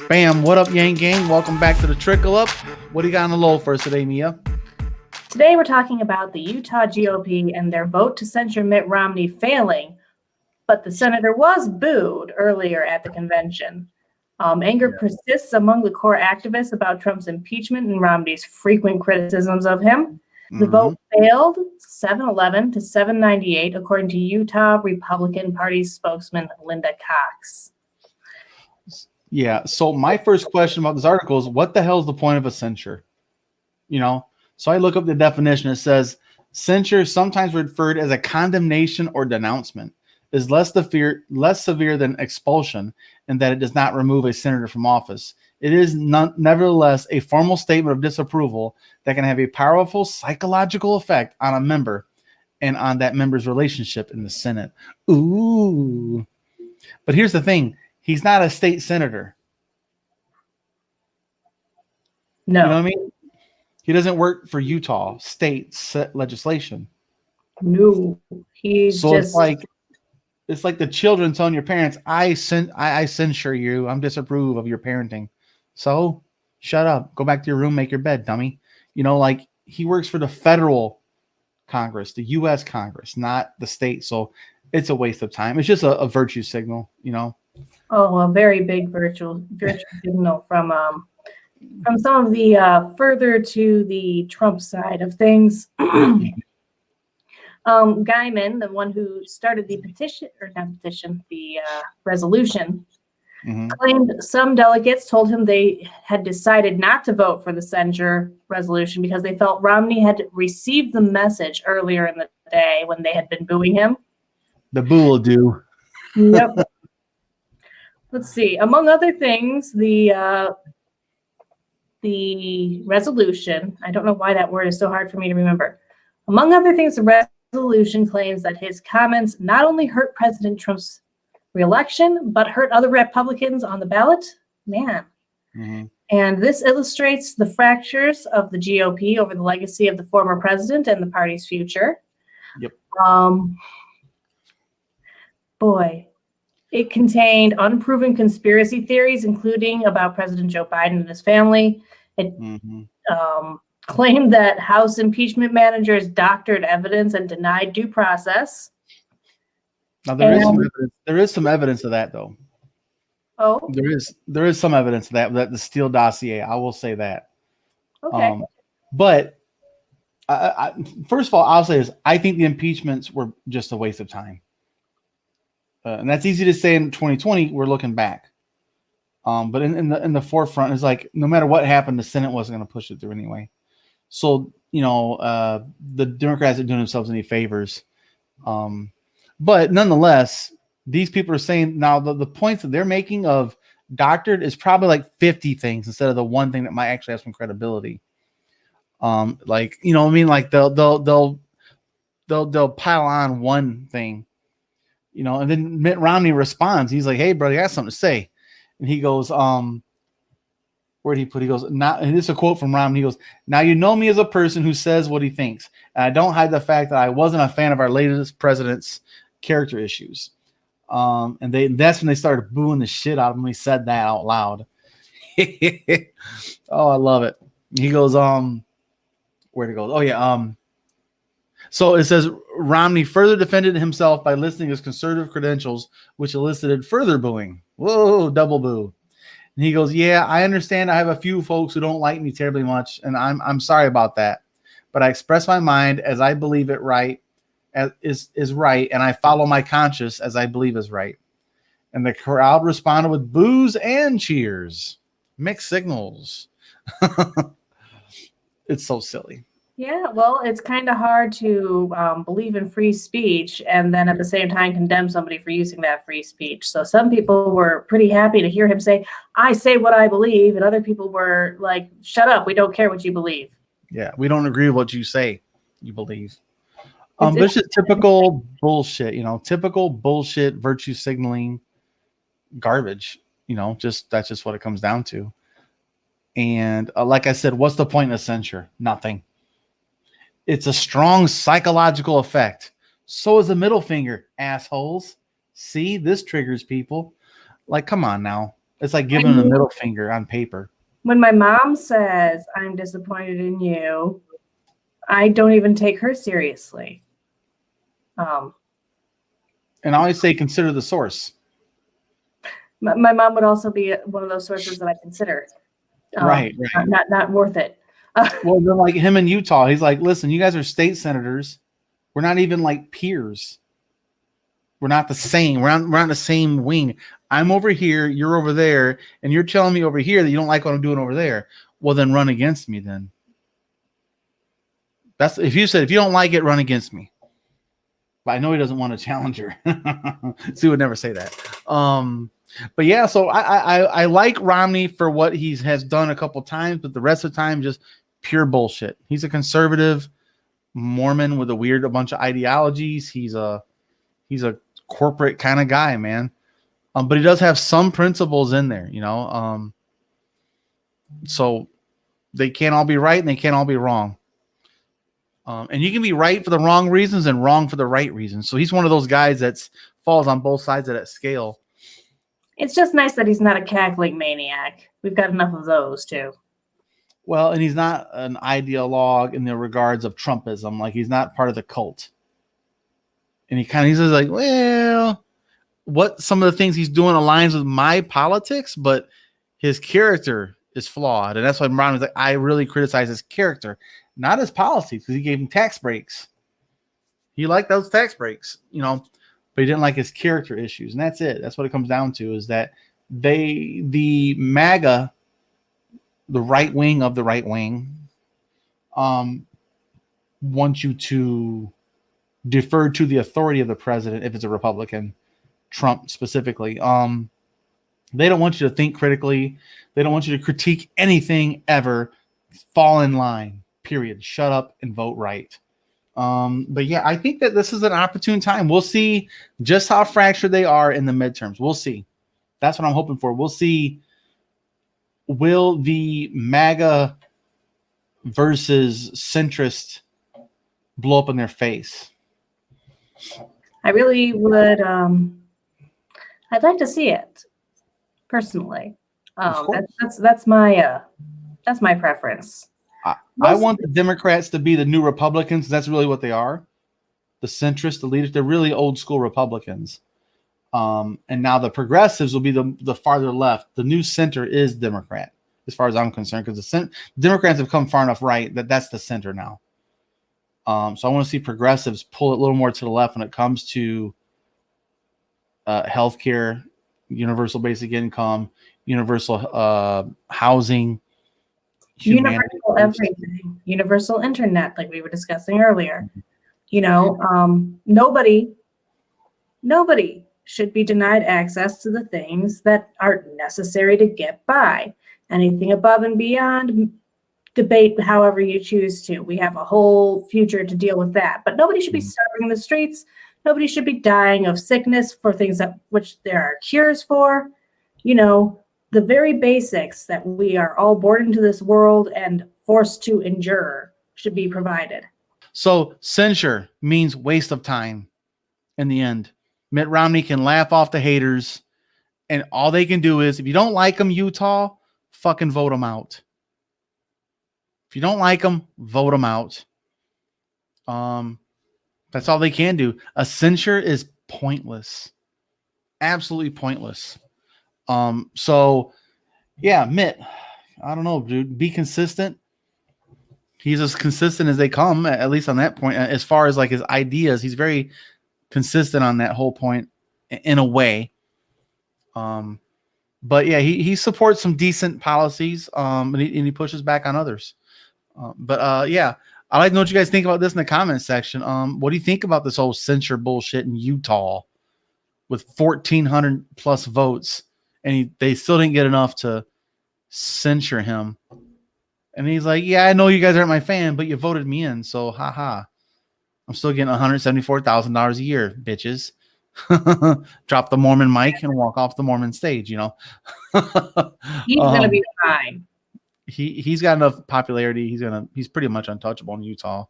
Bam, what up, Yang Gang? Welcome back to the Trickle Up. What do you got on the low for us today, Mia? Today we're talking about the Utah GOP and their vote to censure Mitt Romney failing, but the senator was booed earlier at the convention. Anger persists among the core activists about Trump's impeachment and Romney's frequent criticisms of him. The vote failed 7-11 to 798, according to Utah Republican Party spokesman Linda Cox. Yeah, so my first question about this article is, what the hell is the point of a censure? So I look up the definition. It says, censure, sometimes referred as a condemnation or denouncement, is less severe than expulsion in that it does not remove a senator from office. It is nevertheless a formal statement of disapproval that can have a powerful psychological effect on a member and on that member's relationship in the Senate. Ooh. But here's the thing. He's not a state senator. No. You know what I mean? He doesn't work for Utah state legislation. No. He's so just... it's like the children telling your parents, I censure you. I'm disapprove of your parenting. So shut up. Go back to your room, make your bed, dummy. He works for the federal Congress, the U.S. Congress, not the state. So it's a waste of time. It's just a virtue signal, Oh, a very big virtue signal from some of the further to the Trump side of things. Guyman, the one who started the resolution, claimed some delegates told him they had decided not to vote for the censure resolution because they felt Romney had received the message earlier in the day when they had been booing him. The boo will do. Yep. Let's see. Among other things, the resolution, I don't know why that word is so hard for me to remember. Among other things, the resolution claims that his comments not only hurt President Trump's reelection, but hurt other Republicans on the ballot. Man. Mm-hmm. And this illustrates the fractures of the GOP over the legacy of the former president and the party's future. Yep. Boy. It contained unproven conspiracy theories, including about President Joe Biden and his family. It claimed that House impeachment managers doctored evidence and denied due process. Now there is some evidence of that, though. Oh, there is some evidence of that the Steele dossier. I will say that. Okay. But first of all, I'll say this: I think the impeachments were just a waste of time. And that's easy to say in 2020. We're looking back, but in the forefront is like, no matter what happened, the Senate wasn't going to push it through anyway. So the Democrats are doing themselves any favors, but nonetheless, these people are saying now the points that they're making of doctored is probably like 50 things instead of the one thing that might actually have some credibility. They'll pile on one thing. And then Mitt Romney responds. He's like, "Hey, brother, I got something to say." And he goes, where'd he put? He goes, "Now," and this is a quote from Romney. He goes, "Now you know me as a person who says what he thinks. And I don't hide the fact that I wasn't a fan of our latest president's character issues." And that's when they started booing the shit out of him when he said that out loud. Oh, I love it. He goes, where'd it go? Oh, yeah. So it says Romney further defended himself by listing his conservative credentials, which elicited further booing. Whoa, double boo. And he goes, "Yeah, I understand. I have a few folks who don't like me terribly much, and I'm sorry about that. But I express my mind as I believe it right, is right, and I follow my conscience as I believe is right." And the crowd responded with boos and cheers, mixed signals. It's so silly. Yeah, well, it's kind of hard to believe in free speech and then at the same time condemn somebody for using that free speech. So some people were pretty happy to hear him say, "I say what I believe," and other people were like, "Shut up, we don't care what you believe." Yeah, we don't agree with what you say you believe. But it's just typical bullshit, typical bullshit, virtue signaling garbage, that's just what it comes down to. And like I said, what's the point of censure? Nothing. It's a strong psychological effect. So is the middle finger, assholes. See, this triggers people. Like, come on now. It's like giving them the middle finger on paper. When my mom says, I'm disappointed in you, I don't even take her seriously. And I always say, consider the source. My mom would also be one of those sources that I consider. Right. Not worth it. Well, then, like him in Utah, he's like, listen, you guys are state senators. We're not even like peers. We're not the same. We're not the same wing. I'm over here, you're over there, and you're telling me over here that you don't like what I'm doing over there. Well, then run against me then. That's if you said, if you don't like it, run against me. But I know he doesn't want a challenger. So he would never say that. But yeah, so I like Romney for what he has done a couple times, but the rest of the time, just pure bullshit. He's a conservative Mormon with a bunch of ideologies. He's a corporate kind of guy, man. But he does have some principles in there, you know. So they can't all be right and they can't all be wrong. And you can be right for the wrong reasons and wrong for the right reasons. So he's one of those guys that falls on both sides of that scale. It's just nice that he's not a cackling maniac. We've got enough of those too. Well, and he's not an ideologue in the regards of Trumpism. Like, he's not part of the cult. And he's just like, well, what some of the things he's doing aligns with my politics, but his character is flawed. And that's why Ron was like, I really criticize his character, not his policies, because he gave him tax breaks. He liked those tax breaks, you know, but he didn't like his character issues. And that's it. That's what it comes down to, is that the MAGA, the right wing of the right wing, want you to defer to the authority of the president if it's a Republican, Trump specifically. They don't want you to think critically. They don't want you to critique anything ever. Fall in line, period. Shut up and vote right. But yeah, I think that this is an opportune time. We'll see just how fractured they are in the midterms. We'll see. That's what I'm hoping for. We'll see. Will the MAGA versus centrist blow up in their face? I really would. I'd like to see it personally. That's my preference. I want the Democrats to be the new Republicans. That's really what they are. The centrists, the leaders, they're really old school Republicans. And now the progressives will be the farther left. The new center is Democrat, as far as I'm concerned, because the Democrats have come far enough right that's the center now. So I want to see progressives pull it a little more to the left when it comes to healthcare, universal basic income, universal housing, universal everything, universal internet, like we were discussing earlier. You know, nobody should be denied access to the things that are necessary to get by. Anything above and beyond, debate however you choose to. We have a whole future to deal with that. But nobody should be starving in the streets. Nobody should be dying of sickness for things that which there are cures for. You know, the very basics that we are all born into this world and forced to endure should be provided. So censure means waste of time in the end. Mitt Romney can laugh off the haters, and all they can do is, if you don't like them, Utah, fucking vote them out. If you don't like them, vote them out. That's all they can do. A censure is pointless. Absolutely pointless. So yeah, Mitt, I don't know, dude, be consistent. He's as consistent as they come, at least on that point. As far as like his ideas, he's very consistent on that whole point in a way. But yeah, he supports some decent policies, and he pushes back on others. Yeah, I'd like to know what you guys think about this in the comments section. What do you think about this whole censure bullshit in Utah with 1,400 plus votes, and they still didn't get enough to censure him? And he's like, yeah, I know you guys aren't my fan, but you voted me in, so haha. I'm still getting $174,000 a year, bitches. Drop the Mormon mic and walk off the Mormon stage, you know. He's gonna be fine. He's got enough popularity. He's pretty much untouchable in Utah.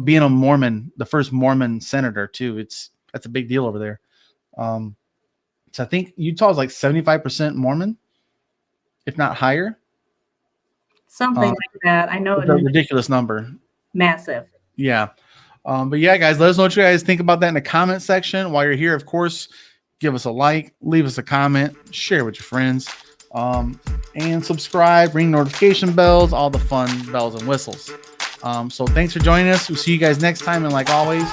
being a Mormon, the first Mormon senator too. That's a big deal over there. So I think Utah is like 75% Mormon, if not higher. Something like that. I know it's a ridiculous number. Massive. Yeah. But yeah, guys, let us know what you guys think about that in the comment section. While you're here, of course, give us a like, leave us a comment, share with your friends, and subscribe, ring notification bells, all the fun bells and whistles. So thanks for joining us. We'll see you guys next time. And like always,